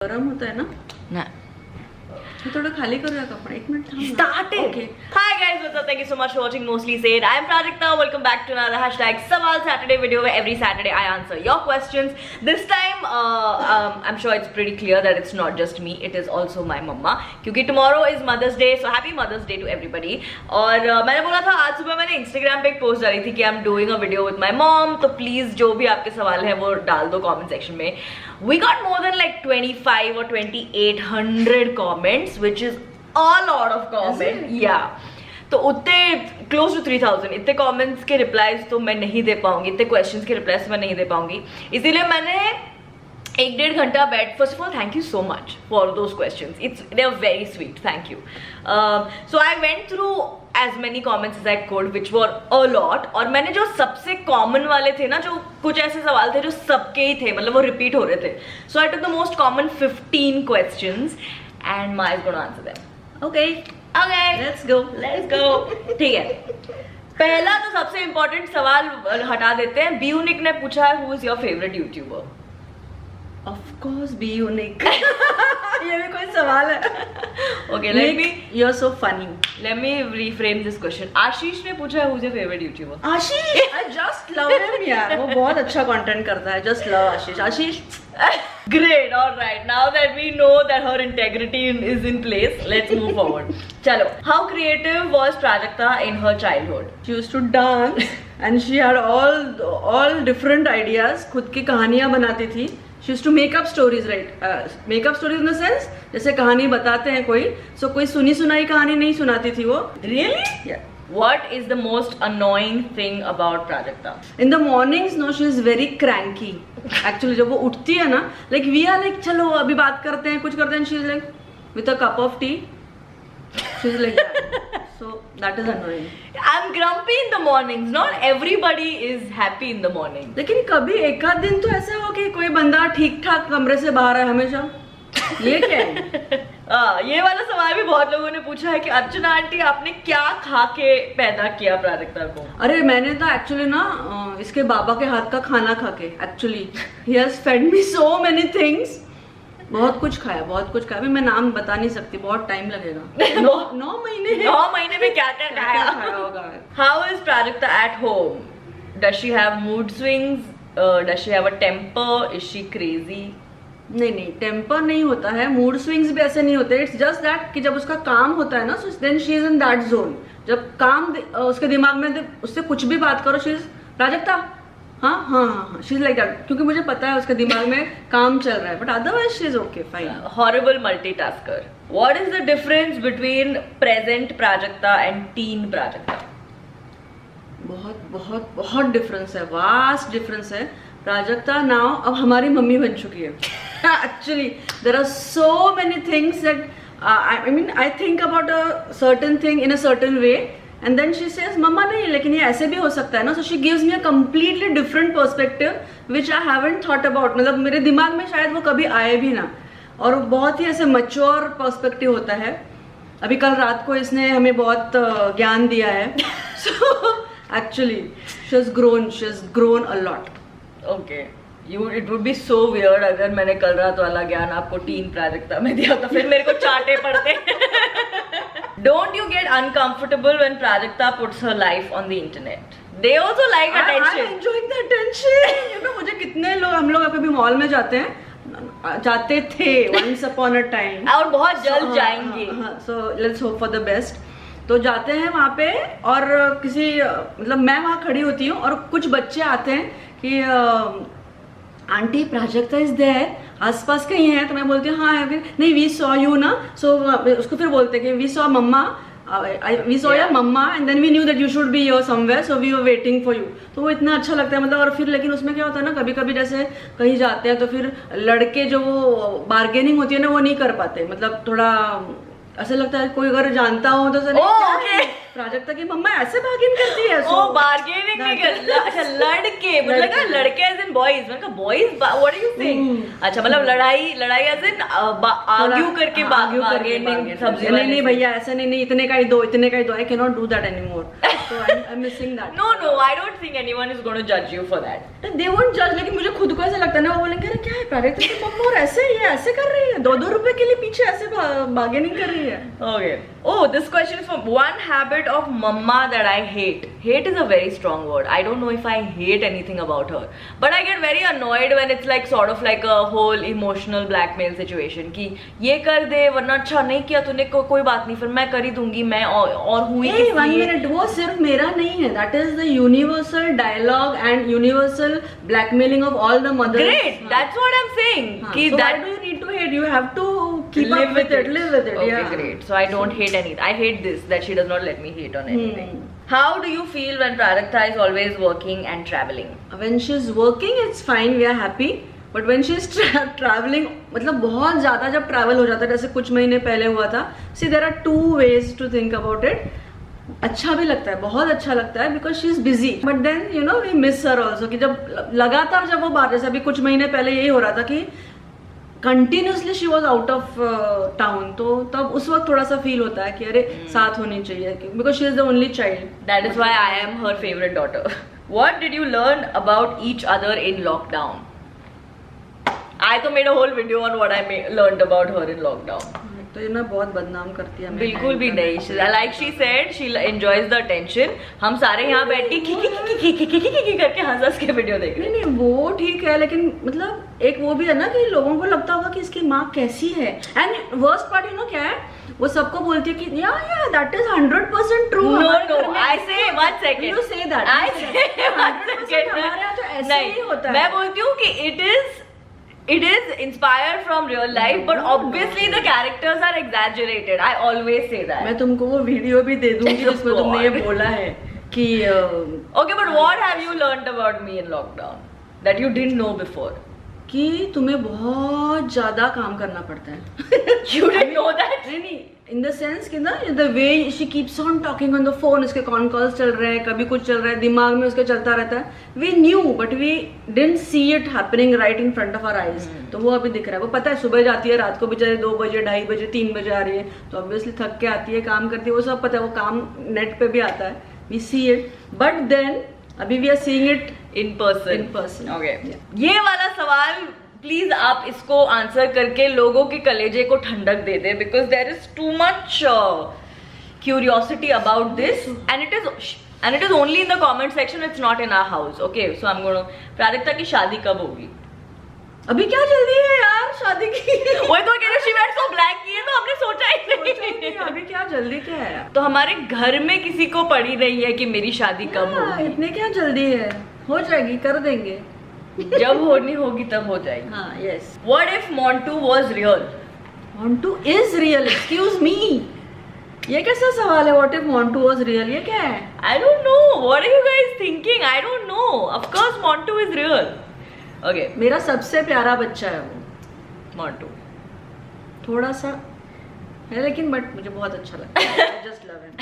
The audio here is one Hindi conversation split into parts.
गरम होता है ना ना थोड़ा खाली करूया का पण 1 मिनिट थांब. Started. Okay. Hi guys, what's up? Thank you so much for watching Mostly Said. I am Prajakta. Welcome back to another hashtag Sawal Saturday video where every Saturday I answer your questions. This time, I'm sure it's pretty clear that it's not just me. It is also my mama. क्योंकि tomorrow is Mother's Day, so happy Mother's Day to everybody. और मैंने बोला था आज सुबह मैंने Instagram पे एक पोस्ट डाली थी कि I'm doing a video with my mom. तो please जो भी आपके सवाल है वो डाल दो comment section में. We got more than like 25 or 2800 comments, which is a lot of comments. Yeah. तो उतने क्लोज टू 3000 इतने कमेंट्स के रिप्लाईज तो मैं नहीं दे पाऊंगी, इतने क्वेश्चंस के रिप्लाईज मैं नहीं दे पाऊंगी, इसीलिए मैंने 1-1.5 घंटा बैठ. First of all thank you so much for those questions, they are very sweet, thank you. So I went through as many comments as I could, which were a lot. और मैंने जो सबसे कॉमन वाले थे ना, जो कुछ ऐसे सवाल थे जो सबके ही थे, मतलब वो रिपीट हो रहे थे, so I took the most common 15 questions and Maya is going to answer them. Okay, let's go. ठीक है, पहला तो सबसे इम्पोर्टेंट सवाल हटा देते हैं. बी यूनिक ने पूछा है who is your favorite YouTuber? Of course, be unique. ये भी कोई सवाल है? Okay, you're so funny. Let me reframe this question. आशीष ने पूछा है who's your favorite YouTuber? Ashish, I just love him यार. वो बहुत अच्छा कंटेंट करता है. Just love Ashish. Ashish. Great. All right. Now that we know that her integrity is in place, let's move forward. चलो. How creative was Prajakta in her childhood? She used to dance and she had all different ideas. खुद की कहानियाँ बनाती थी. She used to make up stories, right? Make up stories in the sense, जैसे कहानी बताते हैं कोई, so कोई सुनी सुनाई कहानी नहीं सुनाती थी वो. Really? Yeah. What is the most annoying thing about Prajakta? In the mornings, no, she is very cranky. Actually, जब वो उठती है ना, like we are like, चलो अभी बात करते हैं, कुछ करते हैं, she is like, with a cup of tea, she is like that. So that is annoying. I'm grumpy in the mornings. Not everybody is happy in the morning. लेकिन कभी एक आध दिन तो ऐसा हो कि कोई बंदा ठीक ठाक कमरे से बाहर है हमेशा. ये क्या है? ये वाला सवाल भी बहुत लोगों ने पूछा है कि अर्चना आंटी आपने क्या खा के पैदा किया प्राजक्ता को? अरे मैंने तो एक्चुअली ना इसके बाबा के हाथ का खाना खा के, actually he has fed me so many things. बहुत कुछ खाया. अभी मैं नाम बता नहीं सकती, बहुत टाइम लगेगा. 9 महीने में क्या क्या खाया होगा. How is Prajakta at home? Does she have mood swings? Does she have a temper? Is she crazy? नहीं, टेम्पर नहीं होता है, मूड स्विंग्स भी ऐसे नहीं होते. इट्स जस्ट दैट कि जब उसका काम होता है ना, so then she is in that zone. जब काम उसके दिमाग में, उससे कुछ भी बात करो, शी इज प्राजक्ता, हाँ, शी इज लाइक दैट, क्योंकि मुझे पता है उसके दिमाग में काम चल रहा है. But otherwise she is okay, fine. Horrible multitasker. What is the difference between present Prajakta and teen Prajakta? बहुत डिफरेंस है, वास्ट डिफरेंस है. प्राजक्ता नाउ अब हमारी मम्मी बन चुकी है. Actually, there are so many things that I think about a certain thing in a certain way, and then she says, "Mama नहीं, लेकिन ये ऐसे भी हो सकता है ना." So she gives me a completely different perspective, which I haven't thought about. मतलब मेरे दिमाग में शायद वो कभी आए भी ना. और बहुत ही ऐसे mature perspective होता है. अभी कल रात को इसने हमें बहुत ज्ञान दिया है. So actually, she has grown a lot. Okay. It would be so weird अगर मैंने कल रात वाला ज्ञान आपको टीन प्राजक्ता में दिया तो फिर मेरे को चाटे पड़ते. Don't you get uncomfortable when Prajakta puts her life on the internet? They also like attention. I'm enjoying the attention. You know, मुझे कितने लोग, हम लोग अभी मॉल में जाते थे once upon a time. और बहुत जल्द जाएंगे. So let's hope for the best. तो जाते हैं वहाँ पे और किसी, मतलब मैं वहाँ खड़ी होती हूँ और कुछ बच्चे आते हैं कि आंटी प्राजक्ता इज देयर, आसपास कहीं है. तो मैं बोलती हूँ हाँ है. फिर नहीं, वी सॉ यू ना. सो उसको फिर बोलते हैं कि we saw mama, we saw your mama and then we knew that you should be your somewhere, so we were waiting for you. तो वो इतना अच्छा लगता है, मतलब. और फिर लेकिन उसमें क्या होता है ना, कभी कभी जैसे कहीं जाते हैं तो फिर लड़के जो वो बार्गेनिंग होती है ना, वो नहीं कर पाते. मतलब थोड़ा ऐसा लगता है कोई अगर जानता हो तो प्राजक्ता की मम्मा ऐसे बार्गेन करती है. ओ बार्गेनिंग नहीं कर. अच्छा लड़के, मतलब लड़के एज इन बॉयज. मैंने कहा boys, what are you saying? अच्छा मतलब लड़ाई एज इन आर्ग्यू करके बार्गेनिंग. नहीं भैया ऐसा नहीं, इतने का ही दो, I can not do that anymore. So I'm missing that. No, I don't think anyone is going to judge you for that. They won't judge, लेकिन मुझे खुद को ऐसा लगता है ना, वो बोलेंगे अरे क्या है प्राजक्ता की मम्मा और ऐसे ये ऐसे कर रही है, 2-2 रुपए के लिए पीछे ऐसे बार्गेनिंग कर रही है. Okay. Oh, this question is from one habit of mama that I hate. Hate is a very strong word. I don't know if I hate anything about her, but I get very annoyed when it's like sort of like a whole emotional blackmail situation कि ये कर दे वरना अच्छा नहीं किया तूने कोई बात नहीं फिर मैं कर ही दूंगी मैं और हुई किस लिए. 1 minute, वो सिर्फ मेरा नहीं है. That is the universal dialogue and universal blackmailing of all the mothers. Great, that's what I'm saying. So why do you need to hate? You have to keep up with it. Live with it. Okay, yeah. Great. So I don't hate anything. I hate this that she does not let me hate on anything. How do you feel when Prajakta is always working and traveling? When she's working, it's fine. We are happy. But when she's traveling, मतलब बहुत ज़्यादा जब travel हो जाता है, जैसे कुछ महीने पहले हुआ था. See, there are 2 ways to think about it. अच्छा भी लगता है, बहुत अच्छा लगता है because she is busy. But then you know we miss her also. कि जब लगातार जब वो बात, जैसे अभी कुछ महीने पहले यही हो रहा था कि continuously she was out of town, तो तब उस वक्त थोड़ा सा फील होता है कि अरे साथ होनी चाहिए because she is the only child. That is why I am her favourite daughter. What did you learn about each other in lockdown? I तो made a whole video on what I learned about her in lockdown. तो ये ना बहुत बदनाम करती है. बिल्कुल भी नहीं. Like she said she enjoys the attention. हम सारे यहाँ बैठ के खी करके हंस के वीडियो देख रहे हैं. नहीं वो ठीक है, लेकिन मतलब एक वो भी है ना कि लोगों को लगता होगा कि इसकी माँ कैसी है. And worst part you know क्या है, वो सबको बोलती है कि yeah that is 100% true. No I say 1 second. You say that. I say 1 second. हमारे यहाँ तो ऐसे ही होता है. मैं बोलती हूँ कि it is inspired from real life, but obviously the characters are exaggerated. I always say that. मैं तुमको वो वीडियो भी दे दूंगी जिसमें तुमने ये बोला है कि okay, but what have you learned about me in lockdown that you didn't know before? कि तुम्हें बहुत ज्यादा काम करना पड़ता है. You didn't know that? नहीं इन द सेंस कि ना the way she keeps on talking on the phone, उसके कॉन कॉल्स चल रहे हैं, कभी कुछ चल रहा है, दिमाग में उसके चलता रहता है. We knew but we didn't see it happening right in front of our eyes. तो वो अभी दिख रहा है. वो पता है सुबह जाती है, रात को बेचारे 2 बजे 2:30 बजे 3 बजे आ रही है, तो ऑब्वियसली थक के आती है, काम करती है, वो सब पता है. वो काम नेट पे भी आता है, we see it. But then अभी we are seeing it in person. Okay. ये वाला सवाल प्लीज आप इसको आंसर करके लोगों के कलेजे को ठंडक दे दे, because there is too much curiosity about this and it is only in the comment section. It's not in our house. Okay, so I am going. Prajakta की शादी कब होगी? अभी क्या जल्दी है यार शादी की. वही तो कह रही शी वेयर सो ब्लैक की है, तो हमने सोचा ही नहीं. अभी क्या जल्दी क्या है. तो हमारे घर में किसी को पड़ी नहीं है कि मेरी शादी कब होगी. इतने क्या जल्दी है, हो जाएगी, कर देंगे. जब होनी होगी तब हो जाएगी. हाँ, yes. What if Montu was real? Montu is real. Excuse me. ये कैसा सवाल है? What if Montu was real? ये क्या है? I don't know. What are you guys thinking? I don't know. Of course Montu is real. Okay. मेरा सबसे प्यारा बच्चा है वो. Montu. थोड़ा सा है लेकिन बट मुझे बहुत अच्छा लगता है. I just love him.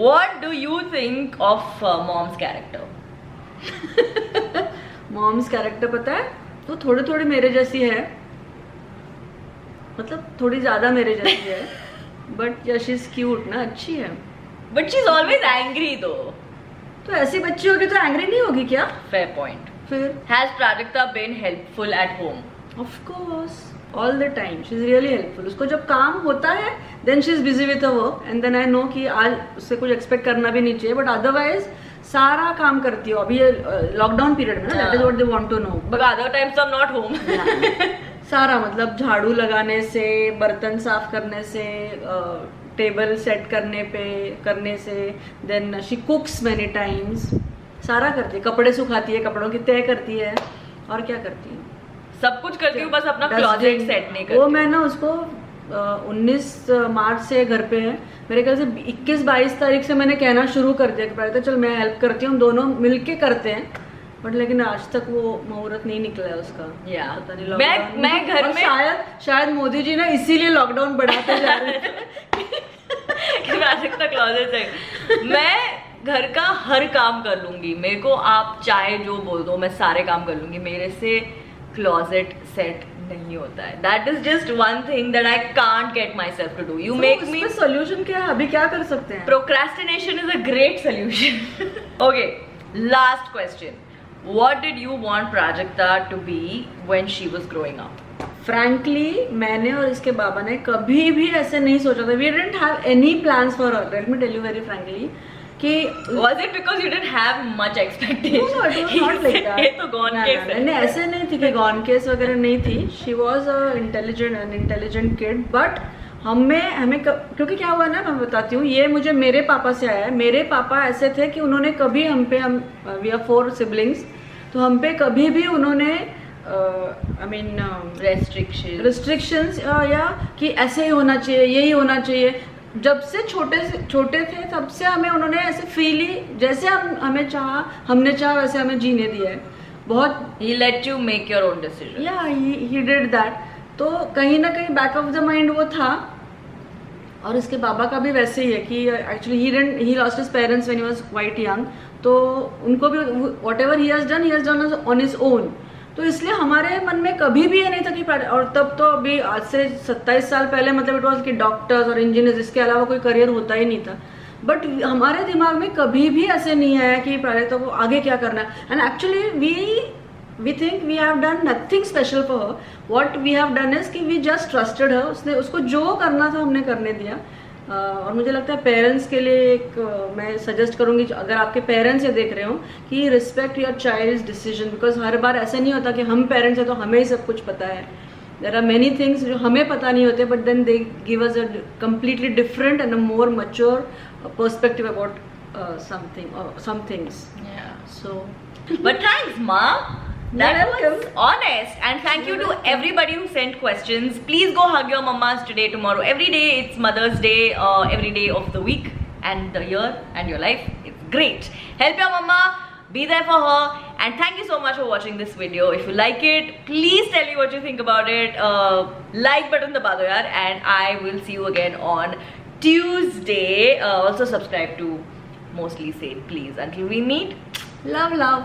What do you think of mom's character? Mom's character पता है तो थोड़ी थोड़ी मेरे जैसी है, मतलब थोड़ी ज्यादा मेरे जैसी है. बट शी इज क्यूट ना, अच्छी है. But she is always angry दो. तो ऐसी बच्ची होगी तो एंग्री नहीं होगी क्या? Fair point. फिर has Prajakta been helpful at home? Of course, all the time she is really helpful. उसको जब काम होता है then she is busy with her work and then I know कि आज उससे कुछ एक्सपेक्ट करना भी नहीं चाहिए. बट अदरवाइज सारा काम करती हो. अभी ये लॉकडाउन पीरियड में ना, that is what they want to know. But other times I am not home. सारा मतलब झाड़ू लगाने से, बर्तन साफ करने से, टेबल सेट करने से, then she cooks many times. सारा करती है. कपड़े सुखाती है, कपड़ों की तय करती है, और क्या करती है? सब कुछ करती हूँ, बस अपना क्लोजेट सेट नहीं करती. वो मैं ना उसको 19 मार्च से घर पे है, मेरे ख्याल से 21-22 तारीख से मैंने कहना शुरू कर दिया कि पहले चल मैं हेल्प करती हूँ, हम दोनों मिलके करते हैं. बट लेकिन आज तक वो मुहूर्त नहीं निकला है उसका. पता नहीं. मैं घर में शायद मोदी जी ना इसीलिए लॉकडाउन बढ़ाते जा रहे हैं. क्लोजेट है. मैं घर का हर काम कर लूंगी. मेरे को आप चाहे जो बोल दो, मैं सारे काम कर लूंगी. मेरे से क्लोजेट सेट नहीं होता है. That is just one thing that I can't get myself to do. You make me. इसका solution क्या है? अभी क्या कर सकते हैं? Procrastination is a great solution. Okay, last question. What did you want Prajakta to be when she was growing up? Frankly, मैंने और इसके बाबा ने कभी भी ऐसे नहीं सोचा था. We didn't have any plans for her. Let me tell you very frankly. कि Was it because you didn't have much expectation? No, it was not like that. ये तो gone case है. नहीं, ऐसे नहीं थी कि gone case वगैरह नहीं थी. She was an intelligent kid, but हमें क्योंकि क्या हुआ ना, मैं बताती हूँ. ये मुझे मेरे पापा से आया है. मेरे पापा ऐसे थे कि उन्होंने कभी हम we are 4 siblings, तो हम पे कभी भी उन्होंने restrictions या कि ऐसे ही होना चाहिए, यही होना चाहिए. जब से छोटे थे तब से हमें उन्होंने ऐसे फ्रीली, जैसे हमने चाहा वैसे हमें जीने दिया है. बहुत He let you make your own decision. Yeah, he did that. तो कहीं ना कहीं बैक ऑफ द माइंड वो था. और इसके बाबा का भी वैसे ही है कि actually he lost his parents when he was quite young. तो उनको भी whatever he has done on his own. तो इसलिए हमारे मन में कभी भी ये नहीं था कि, और तब तो अभी आज से 27 साल पहले मतलब इट वॉज कि डॉक्टर्स और इंजीनियर्स, इसके अलावा कोई करियर होता ही नहीं था. बट हमारे दिमाग में कभी भी ऐसे नहीं आया कि प्राजक्ता को आगे क्या करना है. And actually we think we have done nothing special for her. What we have done is कि वी जस्ट ट्रस्टेड हर. उसको जो करना था हमने करने दिया. और मुझे लगता है पेरेंट्स के लिए मैं सजेस्ट करूँगी, अगर आपके पेरेंट्स ये देख रहे हो, कि respect your child's decision. Because हर बार ऐसा नहीं होता कि हम पेरेंट्स हैं तो हमें ही सब कुछ पता है. देयर आर मेनी थिंग्स जो हमें पता नहीं होते, but then they give us a completely different and a more mature perspective about some things. Yeah. So But thanks, Ma. That You're was welcome. honest, and thank you to everybody who sent questions. Please go hug your mamas today, tomorrow, every day. It's Mother's Day, every day of the week and the year and your life. It's great. Help your mama, be there for her, and thank you so much for watching this video. If you like it, please tell me what you think about it. Like button daba do yaar, and I will see you again on Tuesday. Also subscribe to Mostly Said, please. Until we meet, love.